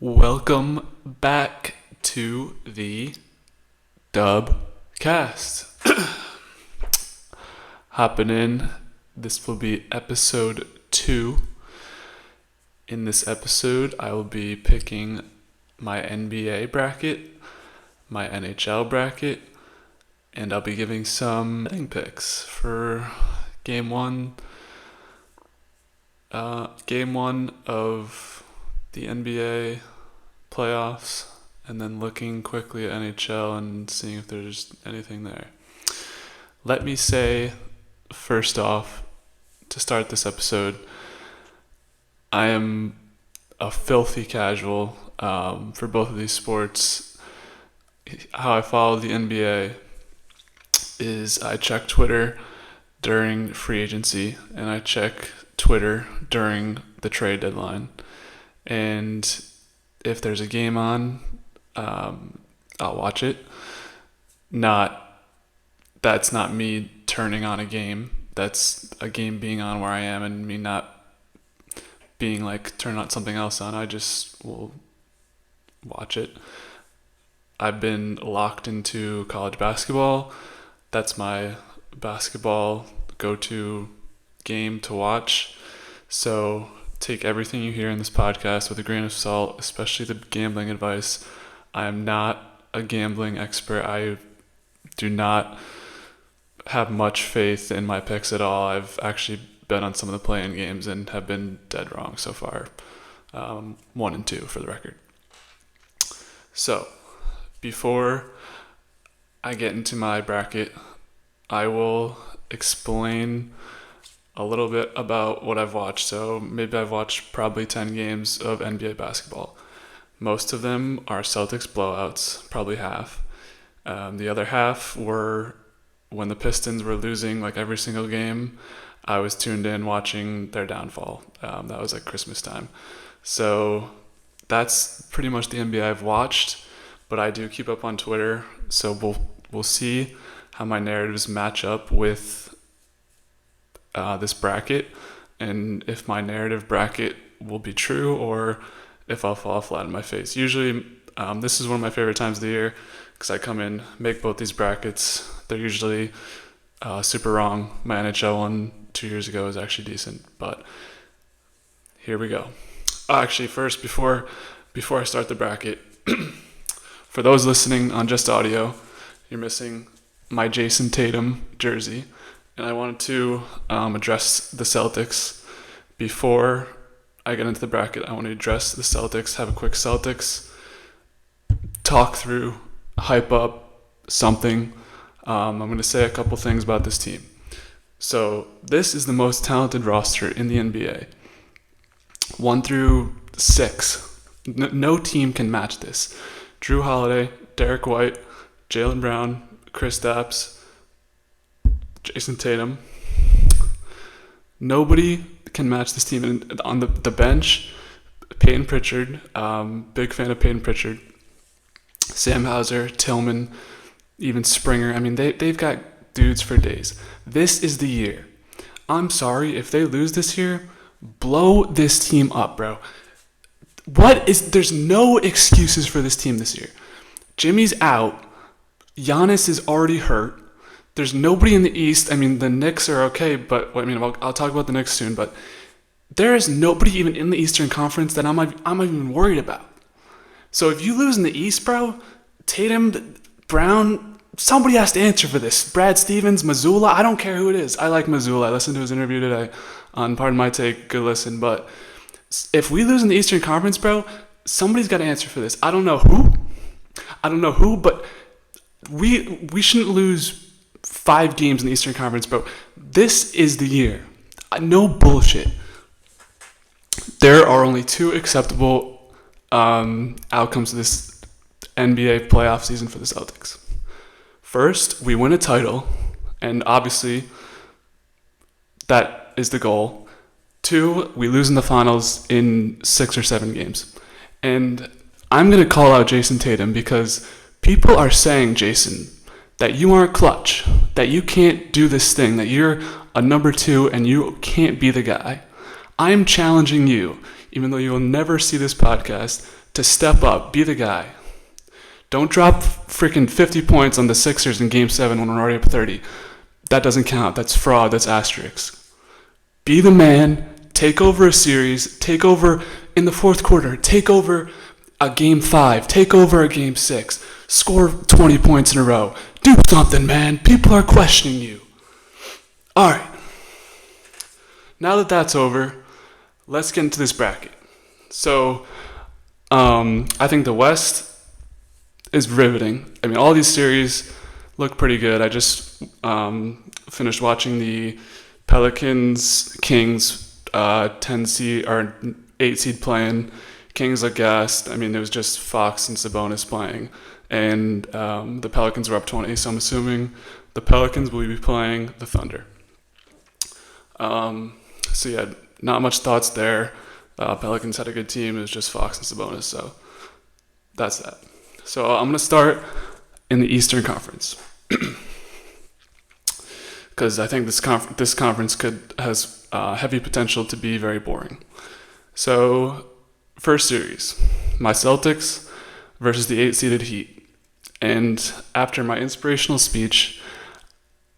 Welcome back to the DubCast. Hopping in, this will be episode 2. In this episode, I will be picking my NBA bracket, my NHL bracket, and I'll be giving some betting picks for game one of the NBA playoffs, and then looking quickly at NHL and seeing if there's anything there. Let me say, first off, to start this episode, I am a filthy casual for both of these sports. How I follow the NBA is I check Twitter during free agency, and I check Twitter during the trade deadline. And if there's a game on, I'll watch it. That's not me turning on a game. That's a game being on where I am and me not being like turn on something else on. I just will watch it. I've been locked into college basketball. That's my basketball go-to game to watch. So take everything you hear in this podcast with a grain of salt, especially the gambling advice. I am not a gambling expert. I do not have much faith in my picks at all. I've actually bet on some of the play-in games and have been dead wrong so far. 1 and 2 for the record. So, before I get into my bracket, I will explain a little bit about what I've watched. So maybe I've watched probably 10 games of NBA basketball. Most of them are Celtics blowouts, probably half. The other half were when the Pistons were losing like every single game. I was tuned in watching their downfall. That was like Christmas time. So that's pretty much the NBA I've watched, but I do keep up on Twitter. So we'll see how my narratives match up with this bracket, and if my narrative bracket will be true or if I'll fall flat in my face. Usually this is one of my favorite times of the year because I come in, make both these brackets. They're usually super wrong. My NHL one 2 years ago was actually decent, but here we go. Actually, first, before I start the bracket, for those listening on just audio, you're missing my Jayson Tatum jersey. And I wanted to address the Celtics. Before I get into the bracket, I want to address the Celtics, have a quick Celtics talk through, hype up something. I'm going to say a couple things about this team. So this is the most talented roster in the NBA. 1 through 6. No team can match this. Drew Holiday, Derek White, Jaylen Brown, Kristaps, Jayson Tatum. Nobody can match this team. And on the bench, Peyton Pritchard, big fan of Peyton Pritchard, Sam Hauser, Tillman, even Springer. I mean, they've got dudes for days. This is the year. I'm sorry, if they lose this year, blow this team up, bro. There's no excuses for this team this year. Jimmy's out. Giannis is already hurt. There's nobody in the East. I mean, the Knicks are okay, but I'll talk about the Knicks soon. But there is nobody even in the Eastern Conference that I'm even worried about. So if you lose in the East, bro, Tatum, Brown, somebody has to answer for this. Brad Stevens, Mazzulla, I don't care who it is. I like Mazzulla. I listened to his interview today on Pardon My Take. Good listen. But if we lose in the Eastern Conference, bro, somebody's got to answer for this. I don't know who, but we shouldn't lose 5 games in the Eastern Conference, bro. This is the year. No bullshit. There are only 2 acceptable outcomes to this NBA playoff season for the Celtics. First, we win a title, and obviously that is the goal. 2, we lose in the finals in 6 or 7 games. And I'm going to call out Jayson Tatum because people are saying, Jayson, that you aren't clutch, that you can't do this thing, that you're a number 2 and you can't be the guy. I'm challenging you, even though you will never see this podcast, to step up, be the guy. Don't drop freaking 50 points on the Sixers in Game 7 when we're already up 30. That doesn't count. That's fraud. That's asterisk. Be the man. Take over a series. Take over in the fourth quarter. Take over a Game 5. Take over a Game 6. Score 20 points in a row. Do something, man. People are questioning you. All right. Now that that's over, let's get into this bracket. So, I think the West is riveting. I mean, all these series look pretty good. I just finished watching the Pelicans Kings 10 seed or 8 seed playing. Kings look gassed. I mean, it was just Fox and Sabonis playing, and the Pelicans were up 20. So I'm assuming the Pelicans will be playing the Thunder. So yeah, not much thoughts there. Pelicans had a good team. It was just Fox and Sabonis. So that's that. So I'm going to start in the Eastern Conference because I think this conference has heavy potential to be very boring. So first series, my Celtics versus the 8-seeded Heat. And after my inspirational speech,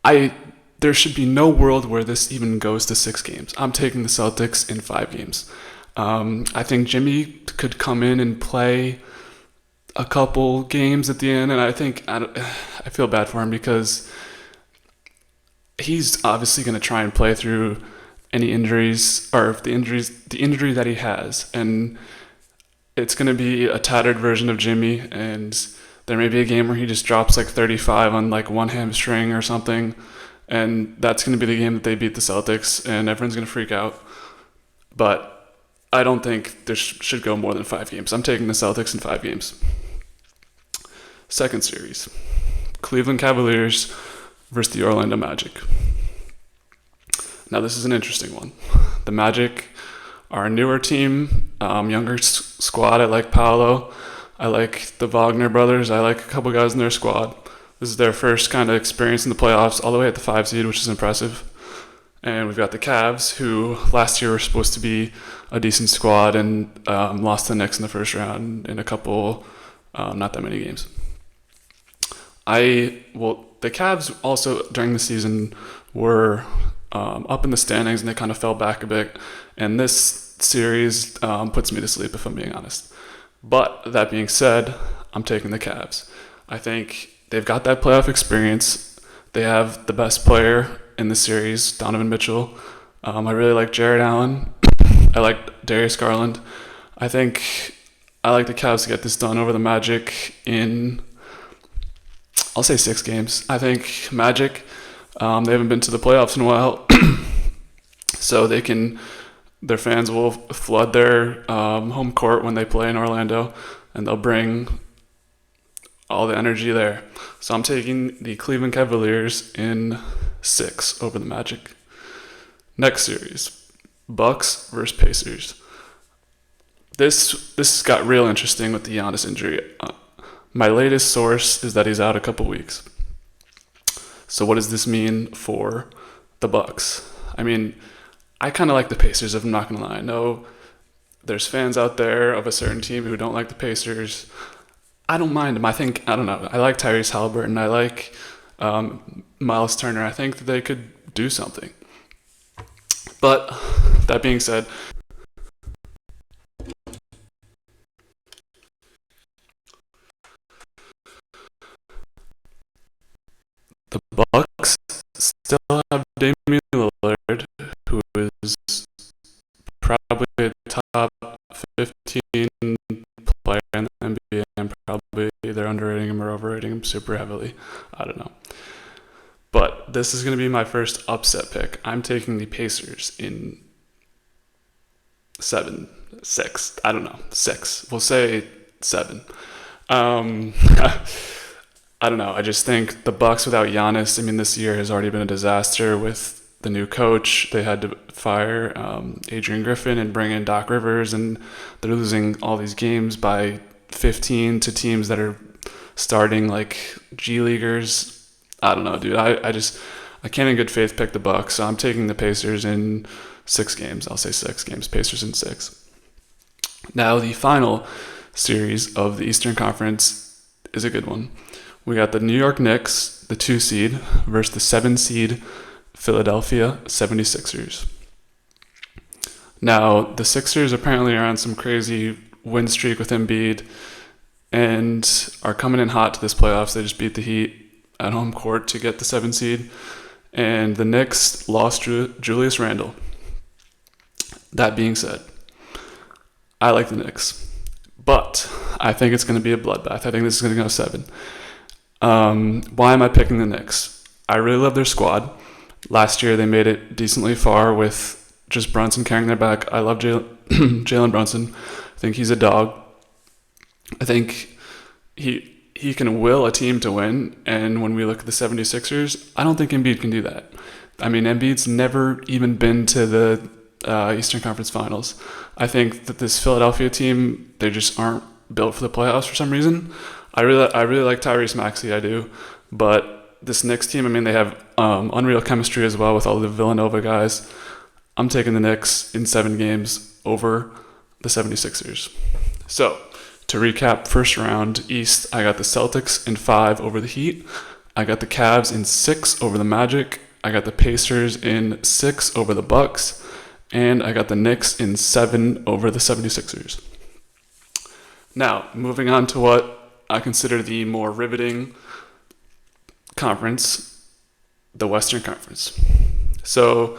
there should be no world where this even goes to 6 games. I'm taking the Celtics in 5 games. I think Jimmy could come in and play a couple games at the end, and I feel bad for him because he's obviously going to try and play through any injuries or the injury that he has, and it's going to be a tattered version of Jimmy, and there may be a game where he just drops like 35 on like one hamstring or something, and that's going to be the game that they beat the Celtics, and everyone's going to freak out. But I don't think there should go more than 5 games. I'm taking the Celtics in 5 games. Second series, Cleveland Cavaliers versus the Orlando Magic. Now this is an interesting one. The Magic are a newer team, younger squad. I like Paolo. I like the Wagner brothers. I like a couple guys in their squad. This is their first kind of experience in the playoffs, all the way at the 5 seed, which is impressive. And we've got the Cavs, who last year were supposed to be a decent squad and lost to the Knicks in the first round in a couple, not that many games. The Cavs also during the season were up in the standings and they kind of fell back a bit. And this series puts me to sleep, if I'm being honest. But that being said, I'm taking the Cavs. I think they've got that playoff experience. They have the best player in the series, Donovan Mitchell. I really like Jared Allen. I like Darius Garland. I think I like the Cavs to get this done over the Magic in, I'll say 6 games. I think Magic, they haven't been to the playoffs in a while, so their fans will flood their home court when they play in Orlando, and they'll bring all the energy there. So I'm taking the Cleveland Cavaliers in 6 over the Magic. Next series, Bucks versus Pacers. This got real interesting with the Giannis injury. My latest source is that he's out a couple weeks. So what does this mean for the Bucks? I mean, I kind of like the Pacers, if I'm not going to lie. I know there's fans out there of a certain team who don't like the Pacers. I don't mind them. I don't know. I like Tyrese Halliburton. I like Miles Turner. I think that they could do something. But that being said, the Bucks still have Damian Lillard, who is probably a top 15 player in the NBA, and probably they're underrating him or overrating him super heavily. I don't know. But this is going to be my first upset pick. I'm taking the Pacers in 6. I don't know. 6. We'll say 7. I don't know. I just think the Bucks without Giannis, I mean, this year has already been a disaster with the new coach. They had to fire Adrian Griffin and bring in Doc Rivers, and they're losing all these games by 15 to teams that are starting like G Leaguers. I don't know, dude. I can't in good faith pick the Bucks, so I'm taking the Pacers in 6 games. I'll say 6 games. Pacers in 6. Now the final series of the Eastern Conference is a good one. We got the New York Knicks, the 2 seed, versus the 7 seed Philadelphia 76ers. Now, the Sixers apparently are on some crazy win streak with Embiid and are coming in hot to this playoffs. They just beat the Heat at home court to get the 7 seed. And the Knicks lost Julius Randle. That being said, I like the Knicks. But I think it's going to be a bloodbath. I think this is going to go 7. Why am I picking the Knicks? I really love their squad. Last year, they made it decently far with just Brunson carrying their back. I love Jalen Brunson. I think he's a dog. I think he can will a team to win. And when we look at the 76ers, I don't think Embiid can do that. I mean, Embiid's never even been to the Eastern Conference Finals. I think that this Philadelphia team, they just aren't built for the playoffs for some reason. I really like Tyrese Maxey, I do. But this Knicks team, I mean, they have unreal chemistry as well with all the Villanova guys. I'm taking the Knicks in 7 games over the 76ers. So, to recap, first round East, I got the Celtics in 5 over the Heat. I got the Cavs in 6 over the Magic. I got the Pacers in 6 over the Bucks. And I got the Knicks in 7 over the 76ers. Now, moving on to what I consider the more riveting conference, the Western Conference. So,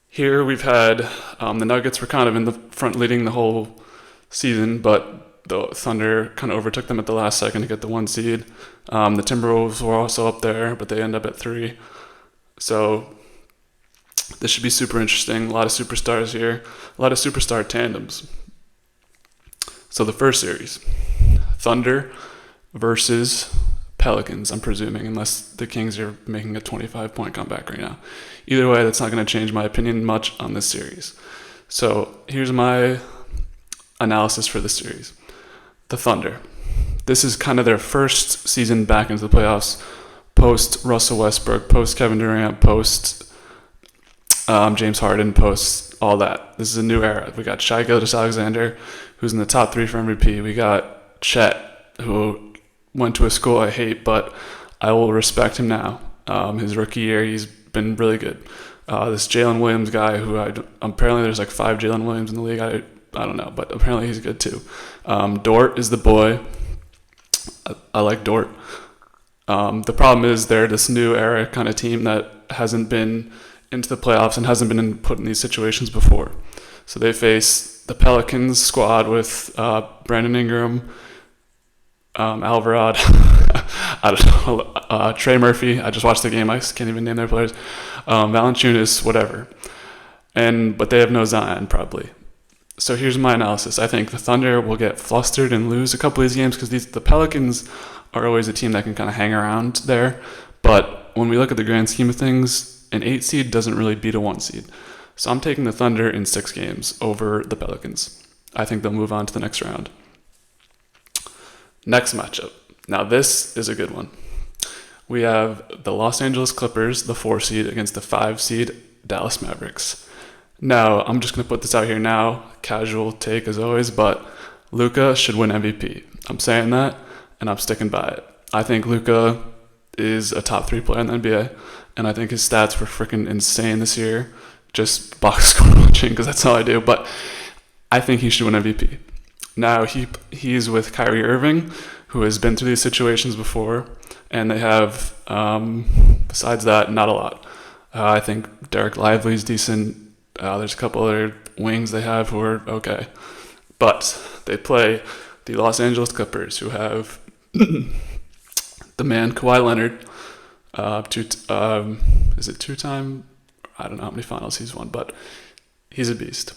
here we've had the Nuggets were kind of in the front leading the whole season, but the Thunder kind of overtook them at the last second to get the 1 seed. The Timberwolves were also up there, but they end up at 3. So this should be super interesting. A lot of superstars here, a lot of superstar tandems. So the first series, Thunder versus Pelicans, I'm presuming, unless the Kings are making a 25-point comeback right now. Either way, that's not going to change my opinion much on this series. So here's my analysis for this series. The Thunder. This is kind of their first season back into the playoffs, post Russell Westbrook, post Kevin Durant, post James Harden, post all that. This is a new era. We got Shai Gilgeous-Alexander, who's in the top 3 for MVP. We got Chet, who went to a school I hate, but I will respect him now. His rookie year, he's been really good. This Jalen Williams guy, who apparently there's like 5 Jalen Williams in the league. I don't know, but apparently he's good too. Dort is the boy. I like Dort. The problem is they're this new era kind of team that hasn't been into the playoffs and hasn't been put in these situations before. So they face the Pelicans squad with Brandon Ingram, Alvarado, I don't know, Trey Murphy. I just watched the game. I can't even name their players. Valanciunas, whatever. But they have no Zion, probably. So here's my analysis. I think the Thunder will get flustered and lose a couple of these games because the Pelicans are always a team that can kind of hang around there. But when we look at the grand scheme of things, an 8 seed doesn't really beat a 1 seed. So I'm taking the Thunder in 6 games over the Pelicans. I think they'll move on to the next round. Next matchup. Now this is a good one. We have the Los Angeles Clippers, the 4 seed, against the 5 seed Dallas Mavericks. Now, I'm just going to put this out here now, casual take as always, but Luka should win MVP. I'm saying that, and I'm sticking by it. I think Luka is a top 3 player in the NBA, and I think his stats were freaking insane this year. Just box score watching, because that's all I do, but I think he should win MVP. Now, he's with Kyrie Irving, who has been through these situations before, and they have, besides that, not a lot. I think Derek Lively's decent. There's a couple other wings they have who are okay. But they play the Los Angeles Clippers, who have the man Kawhi Leonard, is it 2-time? I don't know how many finals he's won, but he's a beast.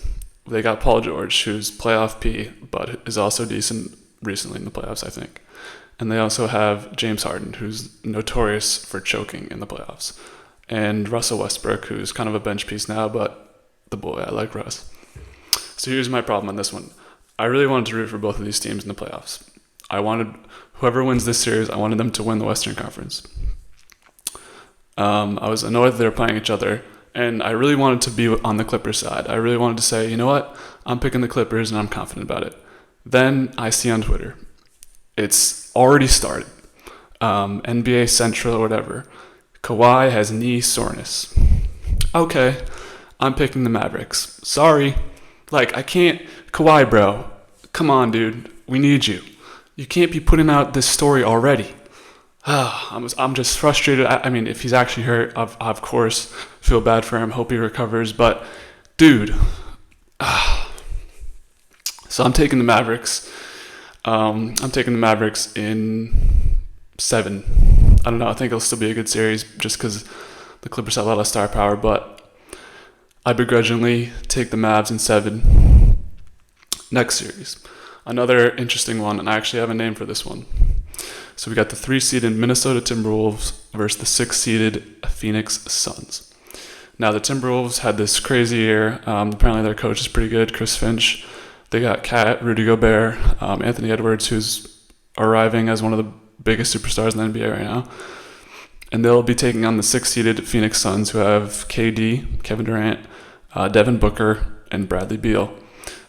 They got Paul George, who's playoff P, but is also decent recently in the playoffs, I think. And they also have James Harden, who's notorious for choking in the playoffs. And Russell Westbrook, who's kind of a bench piece now, but the boy, I like Russ. So here's my problem on this one. I really wanted to root for both of these teams in the playoffs. I wanted, whoever wins this series, I wanted them to win the Western Conference. I was annoyed that they were playing each other, and I really wanted to be on the Clippers side. I really wanted to say, you know what? I'm picking the Clippers, and I'm confident about it. Then I see on Twitter, it's already started. NBA Central or whatever. Kawhi has knee soreness. Okay, I'm picking the Mavericks. Sorry. Like, I can't. Kawhi, bro. Come on, dude. We need you. You can't be putting out this story already. I'm just frustrated. I mean, if he's actually hurt, of course, feel bad for him. Hope he recovers. But, dude. So I'm taking the Mavericks. I'm taking the Mavericks in 7. I don't know. I think it'll still be a good series just because the Clippers have a lot of star power. But I begrudgingly take the Mavs in 7. Next series. Another interesting one, and I actually have a name for this one. So we got the 3-seeded Minnesota Timberwolves versus the 6-seeded Phoenix Suns. Now the Timberwolves had this crazy year. Apparently their coach is pretty good, Chris Finch. They got Cat, Rudy Gobert, Anthony Edwards, who's arriving as one of the biggest superstars in the NBA right now. And they'll be taking on the 6-seeded Phoenix Suns, who have KD, Kevin Durant, Devin Booker, and Bradley Beal.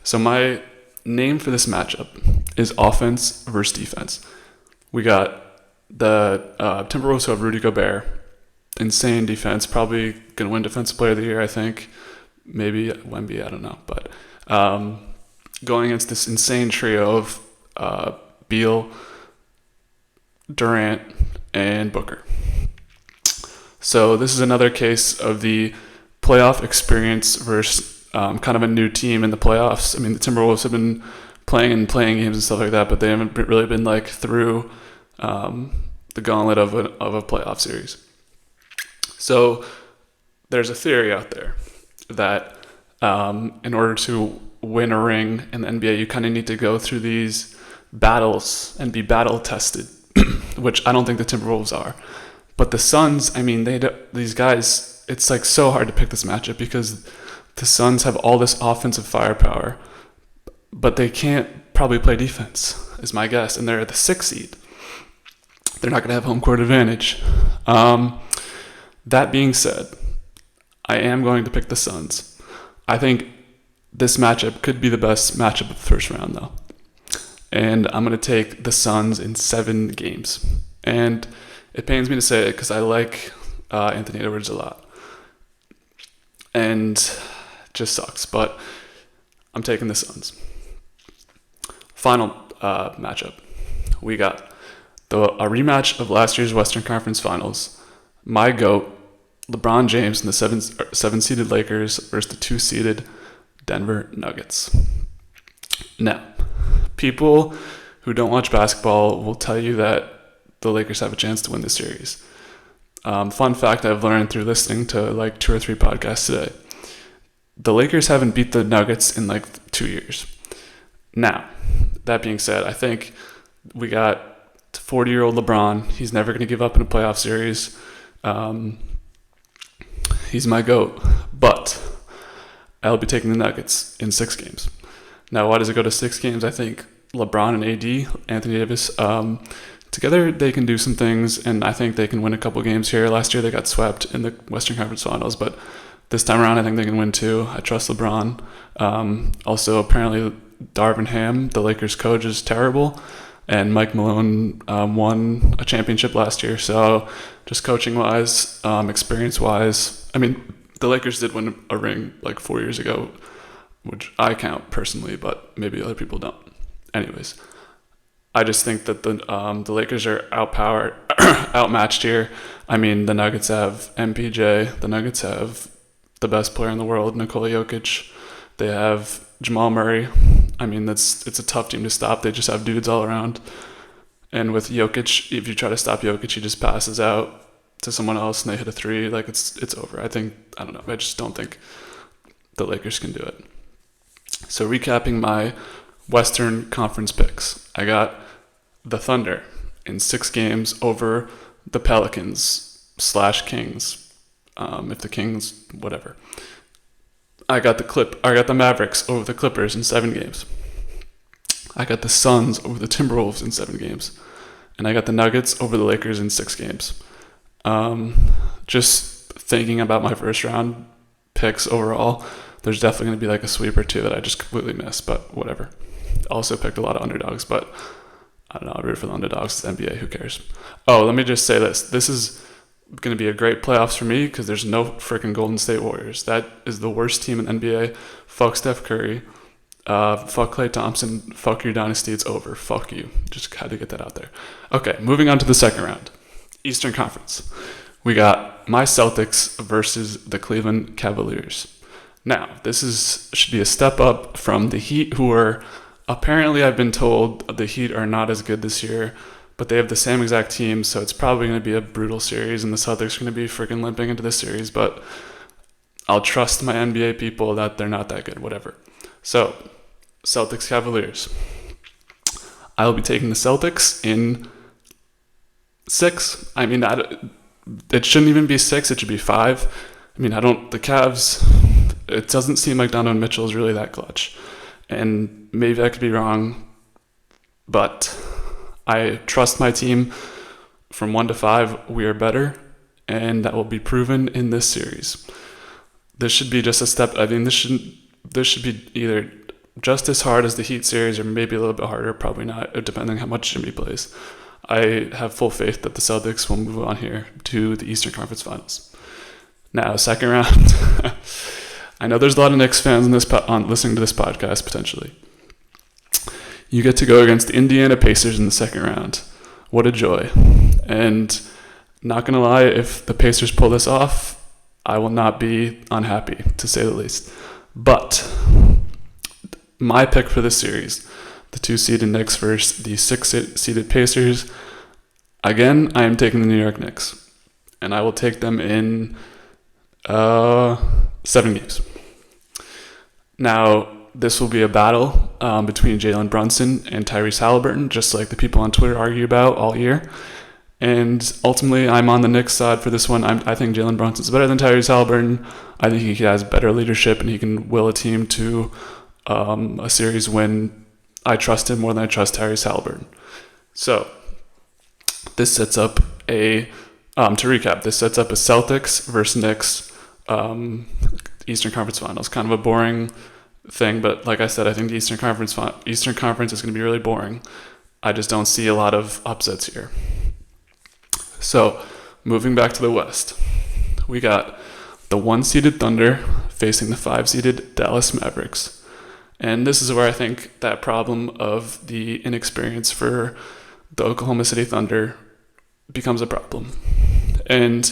So my name for this matchup is offense versus defense. We got the Timberwolves, who have Rudy Gobert. Insane defense. Probably going to win Defensive Player of the Year, I think. Maybe Wemby, I don't know. But going against this insane trio of Beal, Durant, and Booker. So this is another case of the playoff experience versus kind of a new team in the playoffs. I mean, the Timberwolves have been playing games and stuff like that, but they haven't really been like through the gauntlet of a playoff series. So there's a theory out there that in order to win a ring in the NBA, you kind of need to go through these battles and be battle tested, which I don't think the Timberwolves are. But the Suns, I mean, these guys, it's like so hard to pick this matchup because the Suns have all this offensive firepower, but they can't probably play defense, is my guess. And they're at the 6th seed. They're not going to have home court advantage. That being said, I am going to pick the Suns. I think this matchup could be the best matchup of the first round, though. And I'm going to take the Suns in 7 games. And it pains me to say it because I like Anthony Edwards a lot. And it just sucks, but I'm taking the Suns. Final matchup. We got a rematch of last year's Western Conference Finals. My GOAT, LeBron James, and the 7-seeded Lakers versus the 2-seeded Denver Nuggets. Now, people who don't watch basketball will tell you that the Lakers have a chance to win this series. Fun fact I've learned through listening to like 2 or 3 podcasts today. The Lakers haven't beat the Nuggets in like 2 years. Now, that being said, I think we got 40-year-old LeBron. He's never going to give up in a playoff series. He's my GOAT. But I'll be taking the Nuggets in 6 games. Now, why does it go to 6 games? I think LeBron and AD, Anthony Davis, together they can do some things, and I think they can win a couple games here. Last year they got swept in the Western Conference Finals, but this time around I think they can win too. I trust LeBron. Also, apparently Darvin Ham, the Lakers coach, is terrible, and Mike Malone won a championship last year. So just coaching-wise, experience-wise, I mean, the Lakers did win a ring like 4 years ago, which I count personally, but maybe other people don't. Anyways, I just think that the Lakers are outmatched here. I mean, the Nuggets have MPJ. The Nuggets have the best player in the world, Nikola Jokic. They have Jamal Murray. I mean, it's a tough team to stop. They just have dudes all around. And with Jokic, if you try to stop Jokic, he just passes out to someone else and they hit a 3. Like, it's over. I don't know. I just don't think the Lakers can do it. So recapping my Western Conference picks. I got the Thunder in 6 games over the Pelicans/Kings. If the Kings, whatever. I got the Mavericks over the Clippers in 7 games. I got the Suns over the Timberwolves in 7 games. And I got the Nuggets over the Lakers in 6 games. Just thinking about my first round picks overall, there's definitely going to be like a sweep or 2 that I just completely missed, but whatever. Also picked a lot of underdogs, but I don't know. I root for the underdogs. It's the NBA. Who cares? Oh, let me just say this. This is going to be a great playoffs for me because there's no freaking Golden State Warriors. That is the worst team in the NBA. Fuck Steph Curry. Fuck Klay Thompson. Fuck your dynasty. It's over. Fuck you. Just had to get that out there. Okay, moving on to the second round. Eastern Conference. We got my Celtics versus the Cleveland Cavaliers. Now, should be a step up from the Heat, who are apparently, I've been told, the Heat are not as good this year, but they have the same exact team, so it's probably going to be a brutal series, and the Celtics are going to be freaking limping into this series, but I'll trust my NBA people that they're not that good, whatever. So, Celtics Cavaliers. I will be taking the Celtics in 6. I mean, it shouldn't even be 6, it should be 5. I mean, the Cavs, it doesn't seem like Donovan Mitchell is really that clutch. And maybe I could be wrong, but I trust my team. From 1 to 5, we are better, and that will be proven in this series. This should be just a step. I mean, this should be either just as hard as the Heat series, or maybe a little bit harder. Probably not, depending on how much Jimmy plays. I have full faith that the Celtics will move on here to the Eastern Conference Finals. Now, second round. I know there's a lot of Knicks fans listening to this podcast, potentially. You get to go against the Indiana Pacers in the second round. What a joy. And not going to lie, if the Pacers pull this off, I will not be unhappy, to say the least. But my pick for this series, the 2-seeded Knicks versus the 6-seeded Pacers, again, I am taking the New York Knicks. And I will take them in 7 games. Now, this will be a battle between Jalen Brunson and Tyrese Halliburton, just like the people on Twitter argue about all year. And ultimately, I'm on the Knicks side for this one. I think Jalen Brunson's better than Tyrese Halliburton. I think he has better leadership, and he can will a team to a series win. I trust him more than I trust Tyrese Halliburton. So, this sets up to recap, this sets up a Celtics versus Knicks Eastern Conference Finals. Kind of a boring thing, but like I said, I think the Eastern Conference is going to be really boring. I just don't see a lot of upsets here. So, moving back to the West, we got the 1-seeded Thunder facing the 5-seeded Dallas Mavericks. And this is where I think that problem of the inexperience for the Oklahoma City Thunder becomes a problem. And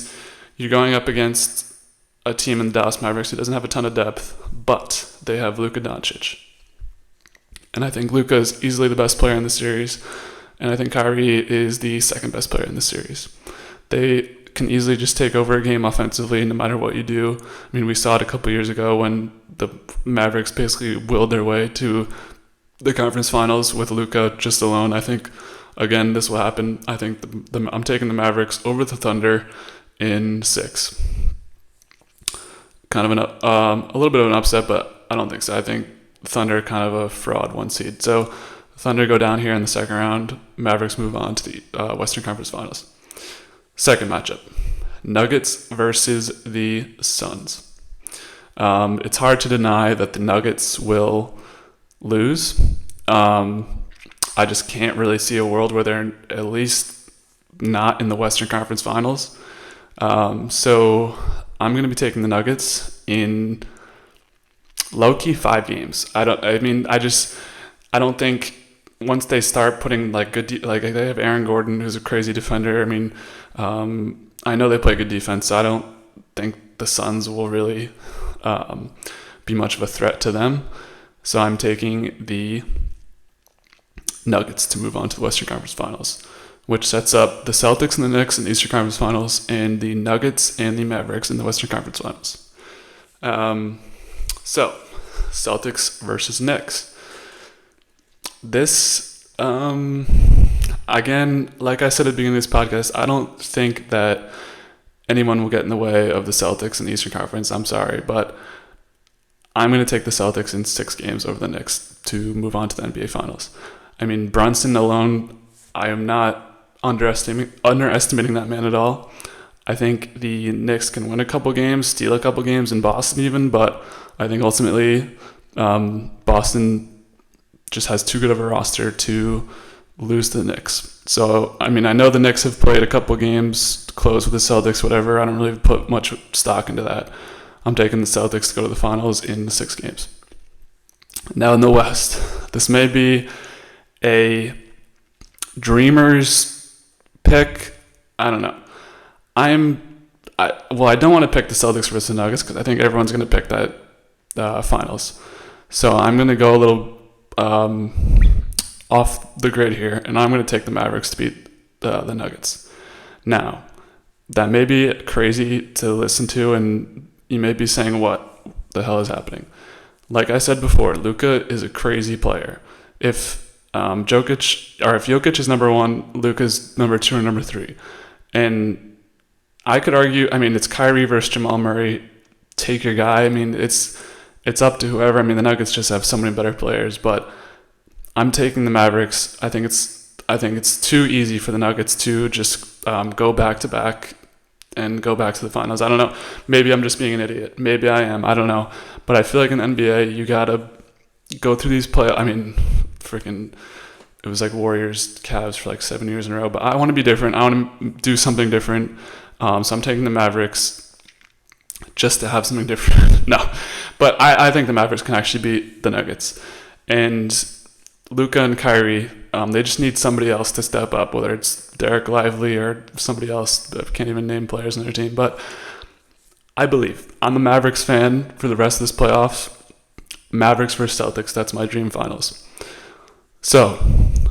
you're going up against a team in the Dallas Mavericks who doesn't have a ton of depth, but they have Luka Doncic. And I think Luka is easily the best player in the series, and I think Kyrie is the second best player in the series. They can easily just take over a game offensively no matter what you do. I mean, we saw it a couple years ago when the Mavericks basically willed their way to the conference finals with Luka just alone. I think, again, this will happen. I think I'm taking the Mavericks over the Thunder in 6. Kind of a little bit of an upset, but I don't think so. I think Thunder kind of a fraud 1 seed. So Thunder go down here in the second round. Mavericks move on to the Western Conference Finals. Second matchup, Nuggets versus the Suns. It's hard to deny that the Nuggets will lose. I just can't really see a world where they're at least not in the Western Conference Finals. So I'm going to be taking the Nuggets in low-key 5 games. I don't think once they start putting like they have Aaron Gordon, who's a crazy defender. I mean, I know they play good defense, so I don't think the Suns will really be much of a threat to them. So I'm taking the Nuggets to move on to the Western Conference Finals, which sets up the Celtics and the Knicks in the Eastern Conference Finals and the Nuggets and the Mavericks in the Western Conference Finals. So, Celtics versus Knicks. This, again, like I said at the beginning of this podcast, I don't think that anyone will get in the way of the Celtics in the Eastern Conference. I'm sorry, but I'm going to take the Celtics in 6 games over the Knicks to move on to the NBA Finals. I mean, Brunson alone, I am not underestimating that man at all. I think the Knicks can win a couple games, steal a couple games in Boston even, but I think ultimately Boston just has too good of a roster to lose to the Knicks. So, I mean, I know the Knicks have played a couple games close with the Celtics, whatever. I don't really put much stock into that. I'm taking the Celtics to go to the finals in 6 games. Now in the West, this may be a dreamer's pick. I don't know. I don't want to pick the Celtics versus the Nuggets because I think everyone's going to pick that finals. So I'm going to go a little off the grid here, and I'm going to take the Mavericks to beat the Nuggets. Now, that may be crazy to listen to, and you may be saying, what the hell is happening? Like I said before, Luka is a crazy player. If Jokic is number 1, Luka's number 2 or number 3. And I could argue, I mean, it's Kyrie versus Jamal Murray. Take your guy. I mean, it's up to whoever. I mean, the Nuggets just have so many better players, but I'm taking the Mavericks. I think it's too easy for the Nuggets to just go back to back and go back to the finals. I don't know. Maybe I'm just being an idiot. Maybe I am. I don't know. But I feel like in the NBA, you gotta go through these I mean, freaking, it was like Warriors, Cavs for like 7 years in a row. But I want to be different. I want to do something different. So I'm taking the Mavericks just to have something different. No, but I think the Mavericks can actually beat the Nuggets. And Luka and Kyrie, they just need somebody else to step up, whether it's Derek Lively or somebody else. I can't even name players on their team. But I believe. I'm a Mavericks fan for the rest of this playoffs. Mavericks versus Celtics, that's my dream finals. So,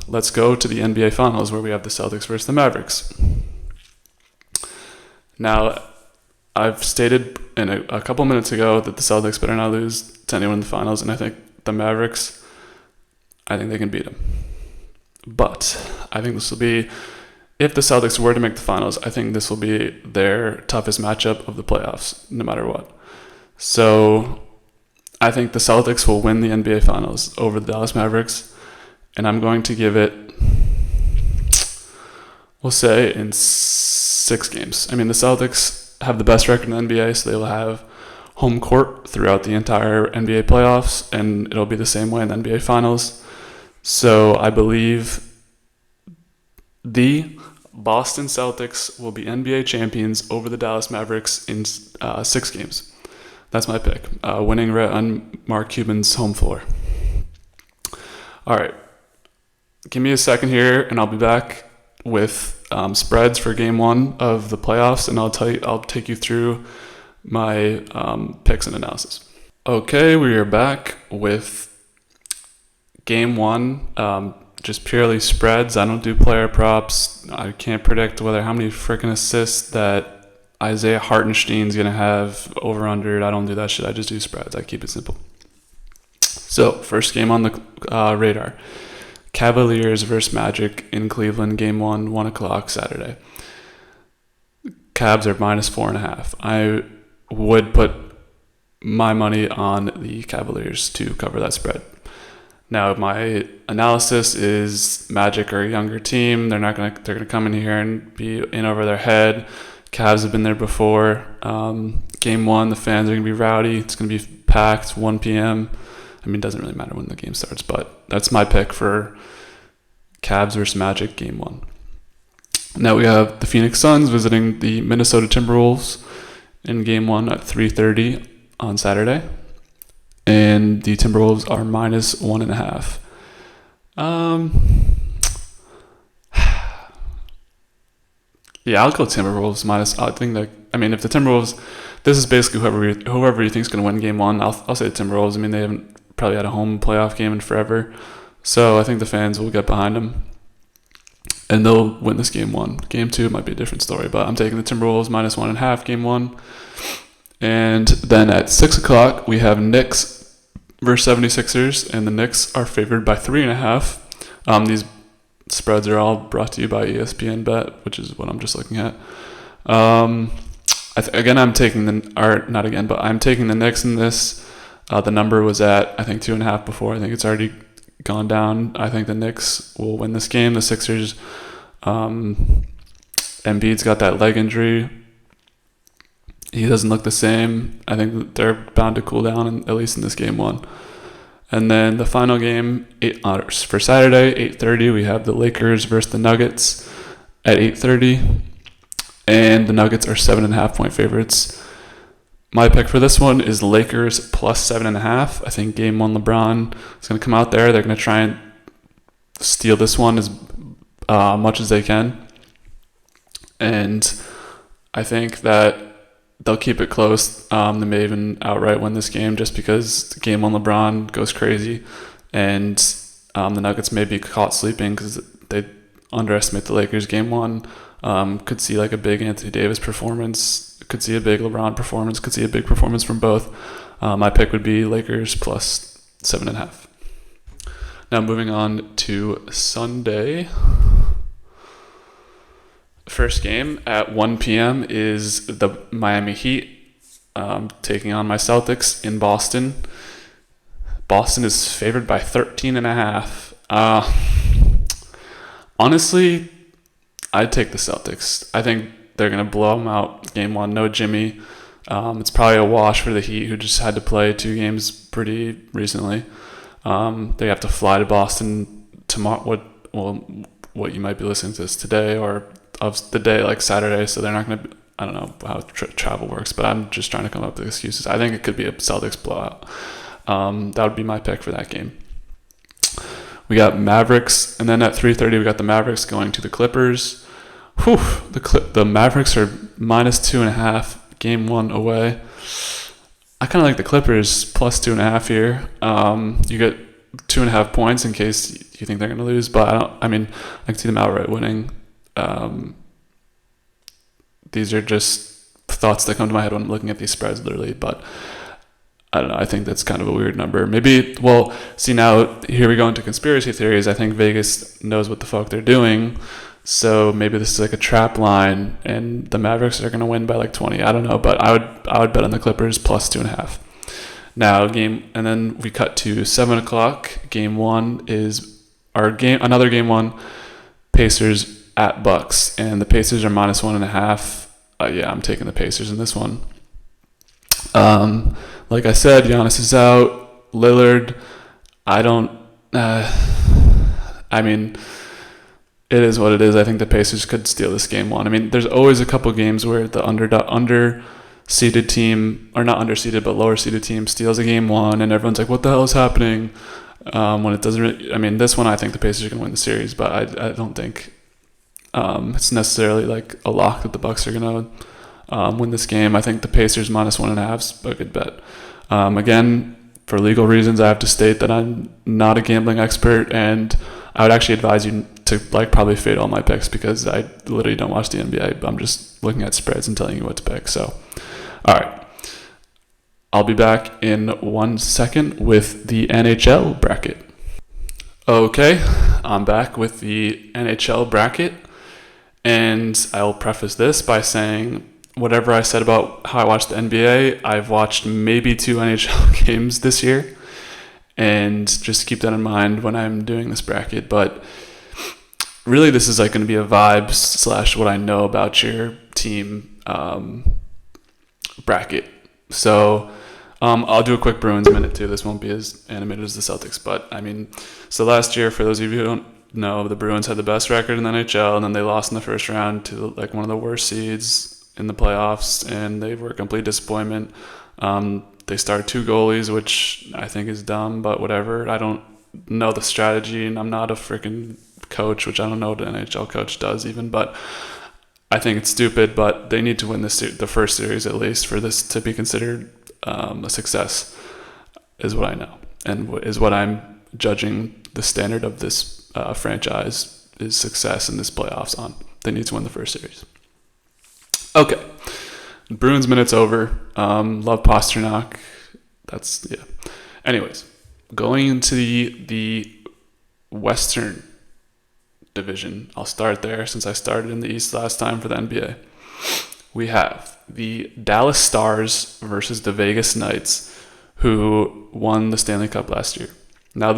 let's go to the NBA Finals where we have the Celtics versus the Mavericks. Now, I've stated a couple minutes ago that the Celtics better not lose to anyone in the finals, and I think the Mavericks, I think they can beat them. But I think this will be, if the Celtics were to make the finals, I think this will be their toughest matchup of the playoffs, no matter what. So I think the Celtics will win the NBA Finals over the Dallas Mavericks, and I'm going to give it, we'll say, in 6 games. I mean, the Celtics have the best record in the NBA, so they will have home court throughout the entire NBA playoffs, and it'll be the same way in the NBA Finals. So I believe the Boston Celtics will be NBA champions over the Dallas Mavericks in 6 games. That's my pick. Winning on Mark Cuban's home floor. All right. Give me a second here, and I'll be back with spreads for Game 1 of the playoffs, and I'll take you through my picks and analysis. Okay, we are back with Game 1. Just purely spreads. I don't do player props. I can't predict how many freaking assists that Isaiah Hartenstein's going to have over under. I don't do that shit. I just do spreads. I keep it simple. So, first game on the radar. Cavaliers versus Magic in Cleveland, Game 1, 1 o'clock Saturday. Cavs are -4.5. I would put my money on the Cavaliers to cover that spread. Now, my analysis is Magic are a younger team. They're gonna come in here and be in over their head. Cavs have been there before. Game 1, the fans are gonna be rowdy. It's gonna be packed. 1 p.m. I mean, it doesn't really matter when the game starts, but that's my pick for Cavs versus Magic Game 1. Now we have the Phoenix Suns visiting the Minnesota Timberwolves in Game 1 at 3:30 on Saturday. And the Timberwolves are -1.5. Yeah, I'll go Timberwolves minus. I think that. I mean, if the Timberwolves, this is basically whoever you think is going to win Game 1. I'll say the Timberwolves. I mean, they haven't probably had a home playoff game in forever, so I think the fans will get behind them, and they'll win this Game 1. Game 2 might be a different story, but I'm taking the Timberwolves -1.5 Game 1. And then at 6 o'clock, we have Knicks versus 76ers, and the Knicks are favored by 3.5. These spreads are all brought to you by ESPN Bet, which is what I'm just looking at. I'm taking the Knicks in this. The number was at, I think, 2.5 before. I think it's already gone down. I think the Knicks will win this game. The Sixers, Embiid's got that leg injury. He doesn't look the same. I think they're bound to cool down, at least in this Game 1. And then the final game for Saturday, 8:30, we have the Lakers versus the Nuggets at 8:30. And the Nuggets are 7.5-point favorites. My pick for this one is Lakers plus 7.5. I think game one LeBron is going to come out there. They're going to try and steal this one as much as they can. And I think that they'll keep it close. They may even outright win this game just because game one LeBron goes crazy. And the Nuggets may be caught sleeping because they underestimate the Lakers game one. Could see like a big Anthony Davis performance. Could see a big LeBron performance. Could see a big performance from both. My pick would be Lakers plus 7.5. Now moving on to Sunday. First game at 1 p.m. is the Miami Heat taking on my Celtics in Boston. Boston is favored by 13.5. Honestly, I'd take the Celtics. I think they're going to blow them out game one. No Jimmy. It's probably a wash for the Heat, who just had to play 2 games pretty recently. They have to fly to Boston tomorrow. What you might be listening to this today or of the day, like Saturday, so they're not going to, I don't know how travel works, but I'm just trying to come up with excuses. I think it could be a Celtics blowout. That would be my pick for that game. We got Mavericks, and then at 3:30 we got the Mavericks going to the Clippers. The Mavericks are minus 2.5, game one away. I kind of like the Clippers plus 2.5 here. You get 2.5 points in case you think they're going to lose, but I can see them outright winning. These are just thoughts that come to my head when I'm looking at these spreads, literally, but I don't know. I think that's kind of a weird number. Maybe, now here we go into conspiracy theories. I think Vegas knows what the fuck they're doing. So maybe this is like a trap line and the Mavericks are going to win by like 20. I don't know, but I would bet on the Clippers plus 2.5. Now and then we cut to 7 o'clock. Game one is another game one, Pacers at Bucks, and the Pacers are minus 1.5. I'm taking the Pacers in this one. Like I said, Giannis is out. Lillard, it is what it is. I think the Pacers could steal this game one. There's always a couple games where the under-seeded team, or not under-seeded, but lower-seeded team steals a game one, and everyone's like, what the hell is happening? When it doesn't really, this one I think the Pacers are going to win the series, but I don't think it's necessarily like a lock that the Bucks are going to win this game. I think the Pacers minus 1.5 is a good bet. Again, for legal reasons, I have to state that I'm not a gambling expert, and I would actually advise you to probably fade all my picks because I literally don't watch the NBA. I'm just looking at spreads and telling you what to pick. So, all right. I'll be back in 1 second with the NHL bracket. Okay, I'm back with the NHL bracket, and I'll preface this by saying whatever I said about how I watched the NBA, I've watched maybe 2 NHL games this year, and just keep that in mind when I'm doing this bracket. But really, this is going to be a vibes / what I know about your team bracket. So I'll do a quick Bruins minute too. This won't be as animated as the Celtics, but so last year, for those of you who don't know, the Bruins had the best record in the NHL, and then they lost in the first round to one of the worst seeds in the playoffs, and they were a complete disappointment. They started 2 goalies, which I think is dumb, but whatever. I don't know the strategy, and I'm not a freaking coach, which I don't know what an NHL coach does even, but I think it's stupid. But they need to win the first series at least for this to be considered a success, is what I know, and is what I'm judging the standard of this franchise is success in this playoffs on. They need to win the first series. Okay, Bruins minute's over. Love Pasternak. Anyways, going into the Western Division, I'll start there since I started in the East last time for the NBA. We have the Dallas Stars versus the Vegas Knights, who won the Stanley Cup last year. Now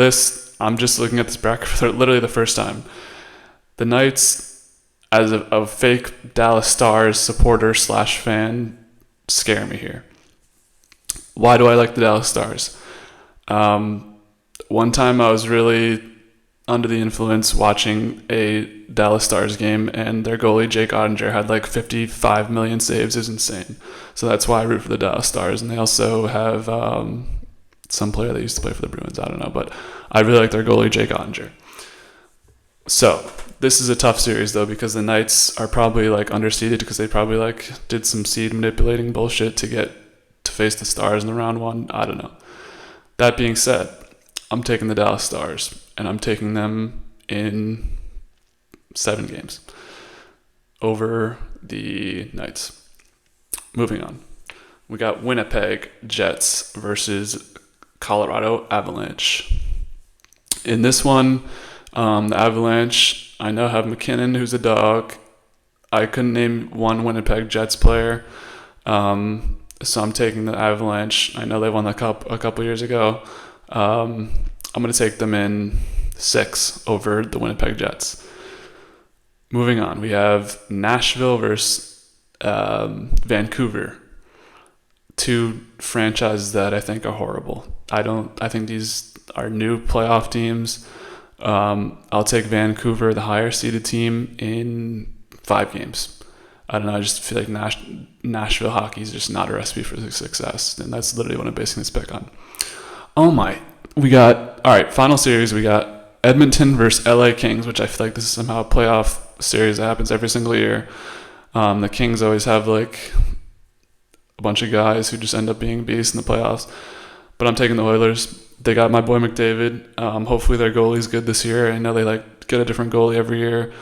I'm just looking at this bracket for literally the first time. The Knights, as a fake Dallas Stars supporter / fan, scare me here. Why do I like the Dallas Stars? one time I was really under the influence watching a Dallas Stars game, and their goalie Jake Ottinger had like 55 million saves. It was insane. So that's why I root for the Dallas Stars. And they also have some player that used to play for the Bruins. I don't know, but I really like their goalie Jake Ottinger. So this is a tough series though, because the Knights are probably like underseeded because they probably like did some seed manipulating bullshit to get to face the Stars in the round one. I don't know. That being said, I'm taking the Dallas Stars, and I'm taking them in 7 games over the Knights. Moving on. We got Winnipeg Jets versus Colorado Avalanche. In this one, the Avalanche, I know have McKinnon, who's a dog. I couldn't name one Winnipeg Jets player. So I'm taking the Avalanche. I know they won the cup a couple years ago. I'm going to take them in 6 over the Winnipeg Jets. Moving on, we have Nashville versus Vancouver. 2 franchises that I think are horrible. I think these are new playoff teams. I'll take Vancouver, the higher seeded team, in 5 games. I don't know. I just feel like Nashville hockey is just not a recipe for success, and that's literally what I'm basing this pick on. Oh my! All right. Final series. We got Edmonton versus LA Kings, which I feel like this is somehow a playoff series that happens every single year. The Kings always have like a bunch of guys who just end up being beasts in the playoffs. But I'm taking the Oilers. They got my boy McDavid. Hopefully their goalie's good this year. I know they like get a different goalie every year,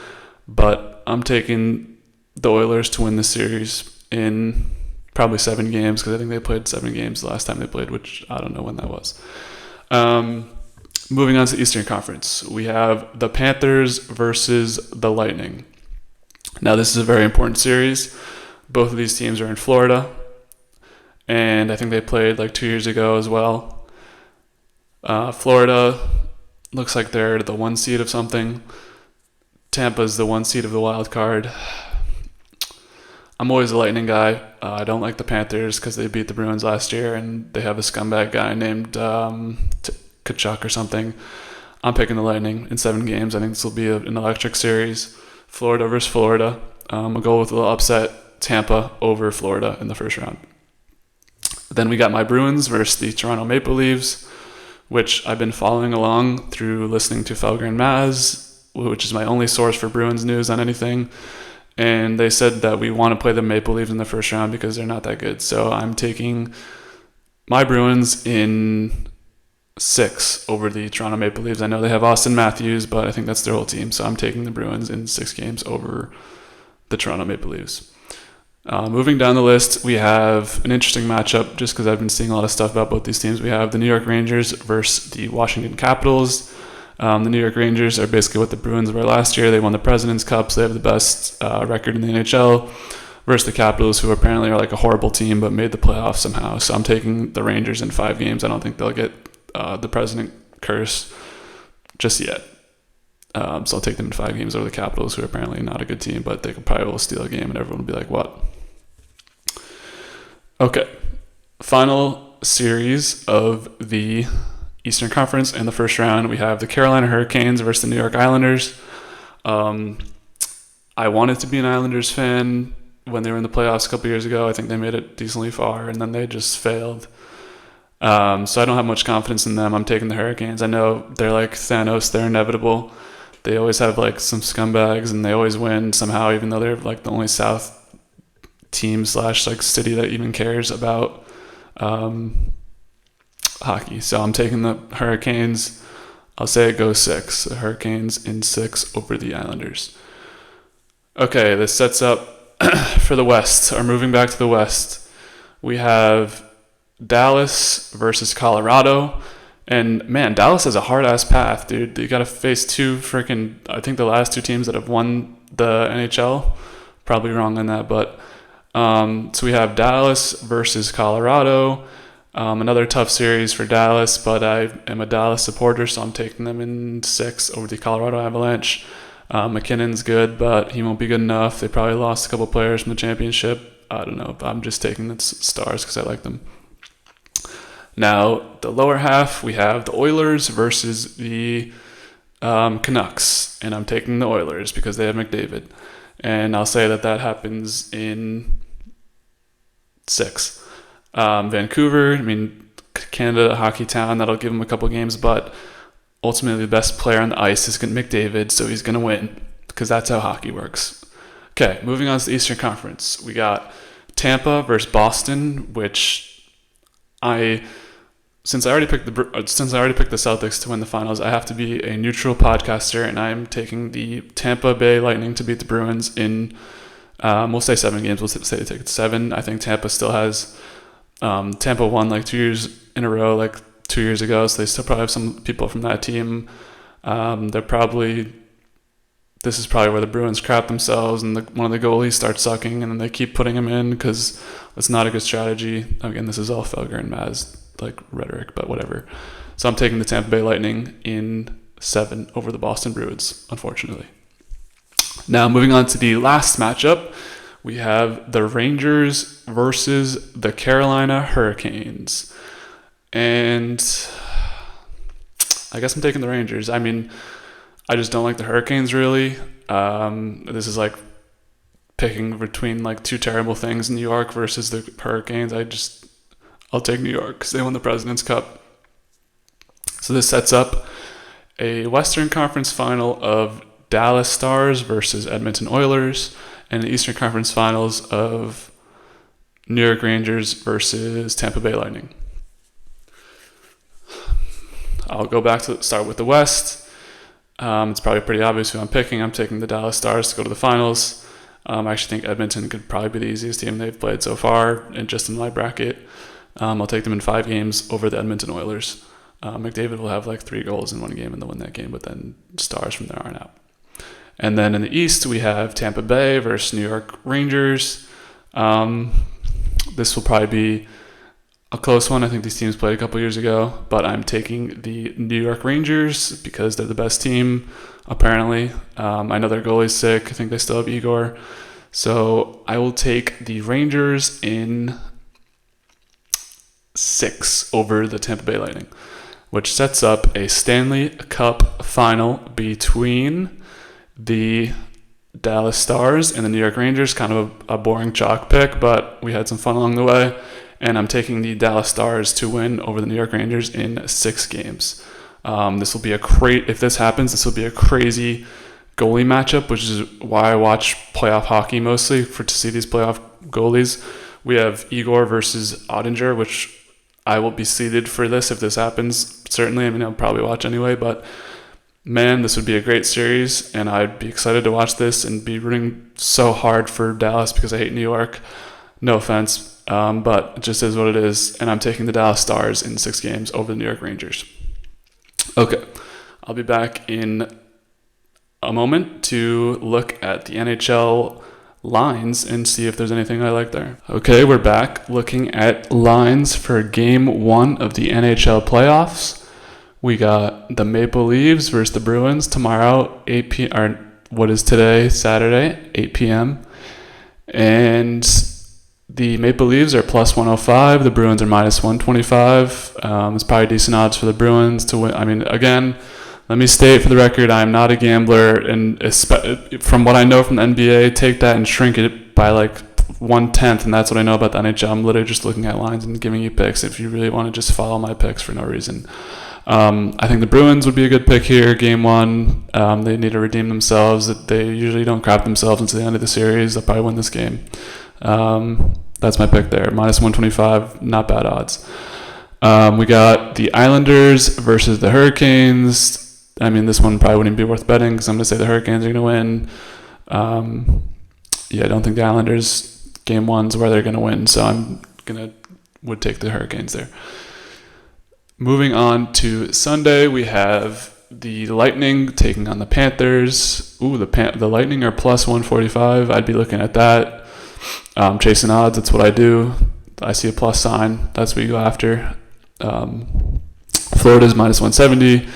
but I'm taking the Oilers to win this series in probably 7 games, because I think they played 7 games the last time they played, which I don't know when that was. Moving on to the Eastern Conference, we have the Panthers versus the Lightning. Now, this is a very important series. Both of these teams are in Florida, and I think they played like 2 years ago as well. Florida looks like they're the 1 seed of something. Tampa's the 1 seed of the wild card. I'm always a Lightning guy. I don't like the Panthers because they beat the Bruins last year, and they have a scumbag guy named Kachuk or something. I'm picking the Lightning in 7 games. I think this will be an electric series. Florida versus Florida. We'll go with a little upset. Tampa over Florida in the first round. Then we got my Bruins versus the Toronto Maple Leafs, which I've been following along through listening to Felger and Maz, which is my only source for Bruins news on anything. And they said that we want to play the Maple Leafs in the first round because they're not that good. So I'm taking my Bruins in 6 over the Toronto Maple Leafs. I know they have Austin Matthews, but I think that's their whole team. So I'm taking the Bruins in 6 games over the Toronto Maple Leafs. Moving down the list, we have an interesting matchup just because I've been seeing a lot of stuff about both these teams. We have the New York Rangers versus the Washington Capitals. The New York Rangers are basically what the Bruins were last year. They won the President's Cup, so they have the best record in the NHL, versus the Capitals, who apparently are like a horrible team but made the playoffs somehow. So I'm taking the Rangers in 5 games. I don't think they'll get the President curse just yet. So I'll take them in 5 games over the Capitals, who are apparently not a good team, but they could probably will steal a game and everyone will be like, what? Okay. Final series of the Eastern Conference in the first round. We have the Carolina Hurricanes versus the New York Islanders. I wanted to be an Islanders fan when they were in the playoffs a couple years ago. I think they made it decently far, and then they just failed. So I don't have much confidence in them. I'm taking the Hurricanes. I know they're like Thanos. They're inevitable. They always have like some scumbags, and they always win somehow, even though they're like the only South team / like city that even cares about hockey. So I'm taking the Hurricanes. I'll say it goes 6. The Hurricanes in 6 over the Islanders. Okay, this sets up for the West, or moving back to the West. We have Dallas versus Colorado. And man, Dallas has a hard-ass path, dude. You got to face I think the last 2 teams that have won the NHL. Probably wrong on that, but so we have Dallas versus Colorado. Another tough series for Dallas, but I am a Dallas supporter, so I'm taking them in 6 over the Colorado Avalanche. McKinnon's good, but he won't be good enough. They probably lost a couple players from the championship. I don't know, but I'm just taking the Stars because I like them. Now, the lower half, we have the Oilers versus the Canucks, and I'm taking the Oilers because they have McDavid. And I'll say that happens in 6. Vancouver, Canada, hockey town, that'll give them a couple games, but ultimately the best player on the ice is McDavid, so he's going to win because that's how hockey works. Okay, moving on to the Eastern Conference. We got Tampa versus Boston, which since I already picked the Celtics to win the finals, I have to be a neutral podcaster, and I'm taking the Tampa Bay Lightning to beat the Bruins in, we'll say 7 games. We'll say they take it 7. I think Tampa still has, Tampa won 2 years in a row, 2 years ago, so they still probably have some people from that team. This is probably where the Bruins crap themselves and one of the goalies starts sucking, and then they keep putting him in because it's not a good strategy. Again, this is all Felger and Maz rhetoric, but whatever. So I'm taking the Tampa Bay Lightning in 7 over the Boston Bruins, unfortunately. Now, moving on to the last matchup, we have the Rangers versus the Carolina Hurricanes. And I guess I'm taking the Rangers. I just don't like the Hurricanes, really. This is picking between 2 terrible things, New York versus the Hurricanes. I'll take New York because they won the President's Cup. So this sets up a Western Conference final of Dallas Stars versus Edmonton Oilers, and an Eastern Conference finals of New York Rangers versus Tampa Bay Lightning. I'll go back to start with the West. It's probably pretty obvious who I'm picking. I'm taking the Dallas Stars to go to the finals. I actually think Edmonton could probably be the easiest team they've played so far, and just in my bracket. I'll take them in 5 games over the Edmonton Oilers. McDavid will have 3 goals in 1 game and they'll win that game, but then Stars from there on out. And then in the East, we have Tampa Bay versus New York Rangers. This will probably be a close one. I think these teams played a couple years ago, but I'm taking the New York Rangers because they're the best team, apparently. I know their goalie's sick. I think they still have Igor. So I will take the Rangers in 6 over the Tampa Bay Lightning, which sets up a Stanley Cup final between the Dallas Stars and the New York Rangers. Kind of a boring chalk pick, but we had some fun along the way. And I'm taking the Dallas Stars to win over the New York Rangers in 6 games. This will be if this happens, this will be a crazy goalie matchup, which is why I watch playoff hockey mostly, to see these playoff goalies. We have Igor versus Ottinger, which I will be seated for this if this happens. Certainly, I'll probably watch anyway, but man, this would be a great series, and I'd be excited to watch this and be rooting so hard for Dallas because I hate New York. No offense, but it just is what it is, and I'm taking the Dallas Stars in 6 games over the New York Rangers. Okay, I'll be back in a moment to look at the NHL lines and see if there's anything I like there. Okay, we're back looking at lines for Game 1 of the NHL playoffs. We got the Maple Leafs versus the Bruins tomorrow, 8 p.m. or what is today, Saturday, 8 p.m. And the Maple Leafs are plus 105. The Bruins are minus 125. It's probably decent odds for the Bruins to win. Again, let me state for the record, I am not a gambler, and from what I know from the NBA, take that and shrink it by 1/10, and that's what I know about the NHL. I'm literally just looking at lines and giving you picks if you really want to just follow my picks for no reason. I think the Bruins would be a good pick here, Game 1. They need to redeem themselves. They usually don't crap themselves until the end of the series. They'll probably win this game. That's my pick there. Minus 125, not bad odds. We got the Islanders versus the Hurricanes. This one probably wouldn't be worth betting because I'm going to say the Hurricanes are going to win. I don't think the Islanders Game 1's where they're going to win, so would take the Hurricanes there. Moving on to Sunday, we have the Lightning taking on the Panthers. The Lightning are plus 145. I'd be looking at that. Chasing odds, that's what I do. I see a plus sign. That's what you go after. Florida's minus 170,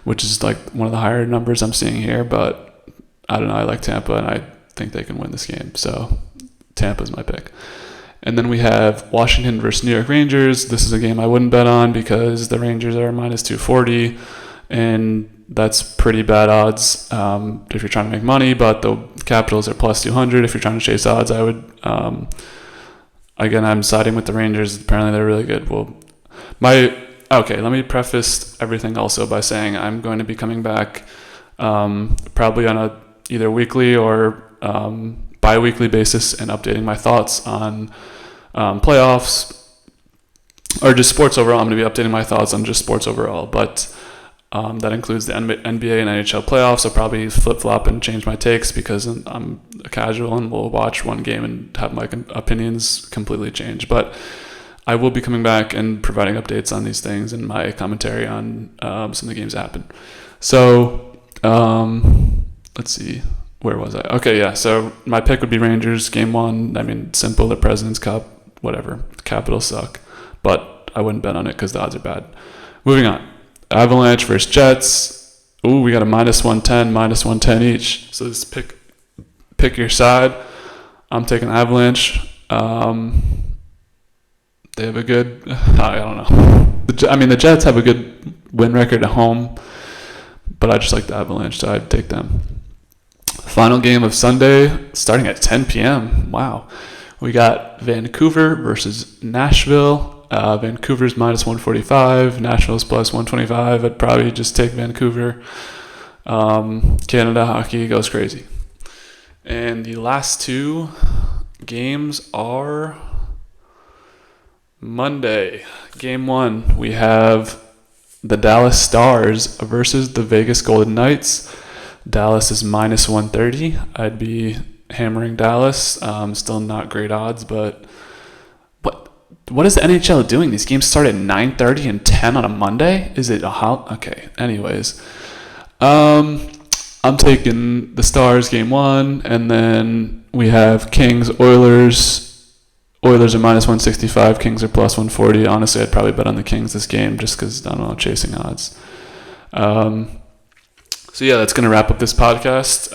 which is one of the higher numbers I'm seeing here, but I don't know. I like Tampa, and I think they can win this game. So Tampa's my pick. And then we have Washington versus New York Rangers. This is a game I wouldn't bet on because the Rangers are minus 240, and that's pretty bad odds if you're trying to make money. But the Capitals are plus 200. If you're trying to chase odds, I would. Again, I'm siding with the Rangers. Apparently, they're really good. Let me preface everything also by saying I'm going to be coming back probably on a either weekly or bi-weekly basis and updating my thoughts on playoffs or just sports overall. I'm going to be updating my thoughts on just sports overall, but that includes the NBA and NHL playoffs. I'll probably flip-flop and change my takes because I'm a casual and will watch one game and have my opinions completely change. But I will be coming back and providing updates on these things and my commentary on some of the games that happened. So let's see. Where was I? Okay, yeah. So my pick would be Rangers, game 1. I mean, simple, the President's Cup, whatever. The Capitals suck. But I wouldn't bet on it because the odds are bad. Moving on. Avalanche versus Jets. Ooh, we got a minus 110, minus 110 each. So just pick your side. I'm taking Avalanche. They have a good, I don't know. The Jets have a good win record at home, but I just like the Avalanche, so I'd take them. Final game of Sunday, starting at 10 p.m. Wow. We got Vancouver versus Nashville. Vancouver's minus 145. Nashville's plus 125. I'd probably just take Vancouver. Canada hockey goes crazy. And the last two games are Monday. Game 1, we have the Dallas Stars versus the Vegas Golden Knights. Dallas is minus 130. I'd be hammering Dallas. Still not great odds, but what is the NHL doing? These games start at 9:30 and 10 on a Monday? Is it a okay? Anyways, I'm taking the Stars game 1, and then we have Kings Oilers. Oilers are minus 165. Kings are plus 140. Honestly, I'd probably bet on the Kings this game just because, I don't know, chasing odds. So yeah, that's going to wrap up this podcast.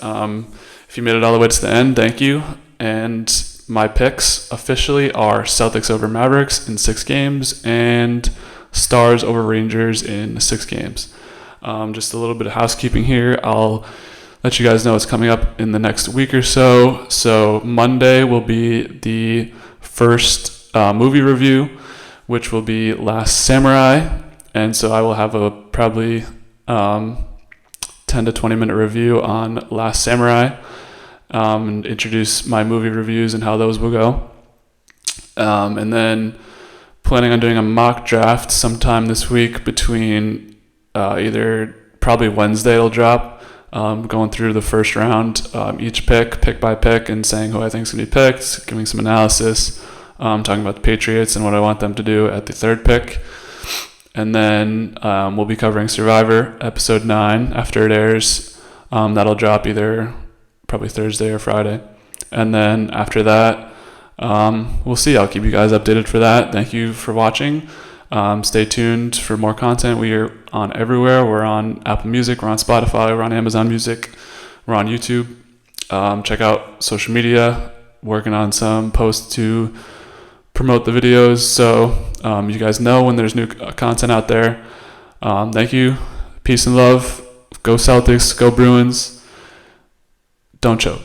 If you made it all the way to the end, thank you. And my picks officially are Celtics over Mavericks in 6 games and Stars over Rangers in 6 games. Just a little bit of housekeeping here. I'll let you guys know what's coming up in the next week or so. So Monday will be the first movie review, which will be Last Samurai. And so I will have a probably 10 to 20 minute review on Last Samurai and introduce my movie reviews and how those will go. And then planning on doing a mock draft sometime this week between either probably Wednesday it'll drop, going through the first round, each pick by pick, and saying who I think is going to be picked, giving some analysis, talking about the Patriots and what I want them to do at the 3rd pick. And then we'll be covering Survivor, episode 9, after it airs. That'll drop either probably Thursday or Friday. And then after that, we'll see. I'll keep you guys updated for that. Thank you for watching. Stay tuned for more content. We are on everywhere. We're on Apple Music. We're on Spotify. We're on Amazon Music. We're on YouTube. Check out social media. Working on some posts to promote the videos, so you guys know when there's new content out there. Thank you. Peace and love. Go Celtics. Go Bruins. Don't choke.